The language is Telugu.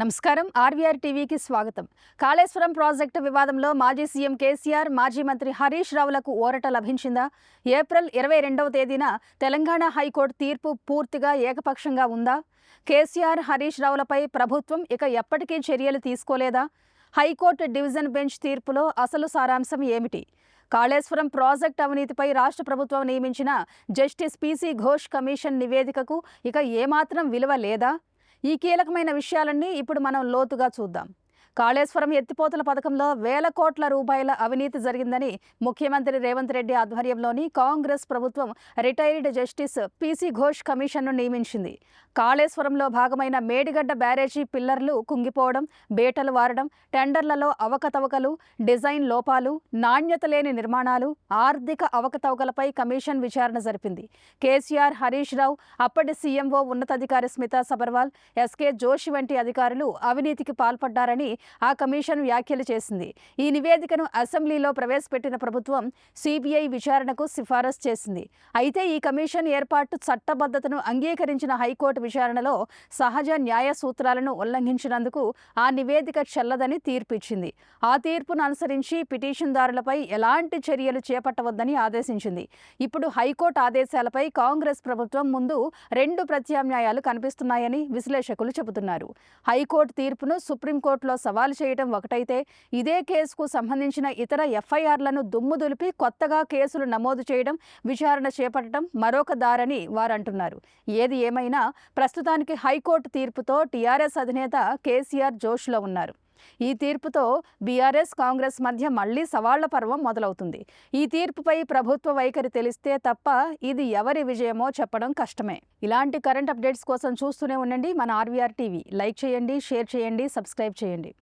నమస్కారం. ఆర్వీఆర్ టీవీకి స్వాగతం. కాళేశ్వరం ప్రాజెక్టు వివాదంలో మాజీ సీఎం కేసీఆర్, మాజీ మంత్రి హరీష్ రావులకు ఊరట లభించిందా? ఏప్రిల్ 22వ తేదీన తెలంగాణ హైకోర్టు తీర్పు పూర్తిగా ఏకపక్షంగా ఉందా? కేసీఆర్, హరీష్ రావులపై ప్రభుత్వం ఇక ఎప్పటికీ చర్యలు తీసుకోలేదా? హైకోర్టు డివిజన్ బెంచ్ తీర్పులో అసలు సారాంశం ఏమిటి? కాళేశ్వరం ప్రాజెక్టు అవినీతిపై రాష్ట్ర ప్రభుత్వం నియమించిన జస్టిస్ పీసీ ఘోష్ కమిషన్ నివేదికకు ఇక ఏమాత్రం విలువ లేదా? ఈ కీలకమైన విషయాలన్నీ ఇప్పుడు మనం లోతుగా చూద్దాం. కాళేశ్వరం ఎత్తిపోతల పథకంలో వేల కోట్ల రూపాయల అవినీతి జరిగిందని ముఖ్యమంత్రి రేవంత్ రెడ్డి ఆధ్వర్యంలోని కాంగ్రెస్ ప్రభుత్వం రిటైర్డ్ జస్టిస్ పీసీ ఘోష్ కమిషన్ను నియమించింది. కాళేశ్వరంలో భాగమైన మేడిగడ్డ బ్యారేజీ పిల్లర్లు కుంగిపోవడం, బేటలు వారడం, టెండర్లలో అవకతవకలు, డిజైన్ లోపాలు, నాణ్యత లేని నిర్మాణాలు, ఆర్థిక అవకతవకలపై కమిషన్ విచారణ జరిపింది. కేసీఆర్, హరీష్ రావు, అప్పటి సీఎంఓ ఉన్నతాధికారి స్మితా సబర్వాల్, ఎస్కే జోషి వంటి అధికారులు అవినీతికి పాల్పడ్డారని ఆ కమిషన్ వ్యాఖ్యలు చేసింది. ఈ నివేదికను అసెంబ్లీలో ప్రవేశపెట్టిన ప్రభుత్వం సిబిఐ విచారణకు సిఫారసు చేసింది. అయితే ఈ కమిషన్ ఏర్పాటు చట్టబద్ధతను అంగీకరించిన హైకోర్టు విచారణలో సహజ న్యాయ సూత్రాలను ఉల్లంఘించినందుకు ఆ నివేదిక చెల్లదని తీర్పు ఇచ్చింది. ఆ తీర్పును అనుసరించి పిటిషన్దారులపై ఎలాంటి చర్యలు చేపట్టవద్దని ఆదేశించింది. ఇప్పుడు హైకోర్టు ఆదేశాలపై కాంగ్రెస్ ప్రభుత్వం ముందు రెండు ప్రత్యామ్నాయాలు కనిపిస్తున్నాయని విశ్లేషకులు చెబుతున్నారు. హైకోర్టు తీర్పును సుప్రీంకోర్టులో సవాలు చేయడం ఒకటైతే, ఇదే కేసుకు సంబంధించిన ఇతర ఎఫ్ఐఆర్లను దుమ్ము దులిపి కొత్తగా కేసులు నమోదు చేయడం, విచారణ చేపట్టడం మరొక దారని వారంటున్నారు. ఏది ఏమైనా ప్రస్తుతానికి హైకోర్టు తీర్పుతో టీఆర్ఎస్ అధినేత కేసీఆర్ జోష్లో ఉన్నారు. ఈ తీర్పుతో బీఆర్ఎస్, కాంగ్రెస్ మధ్య మళ్లీ సవాళ్ల పర్వం మొదలవుతుంది. ఈ తీర్పుపై ప్రభుత్వ వైఖరి తెలిస్తే తప్ప ఇది ఎవరి విజయమో చెప్పడం కష్టమే. ఇలాంటి కరెంట్ అప్డేట్స్ కోసం చూస్తూనే ఉండండి మన ఆర్వీఆర్ టీవీ. లైక్ చేయండి, షేర్ చేయండి, సబ్స్క్రైబ్ చేయండి.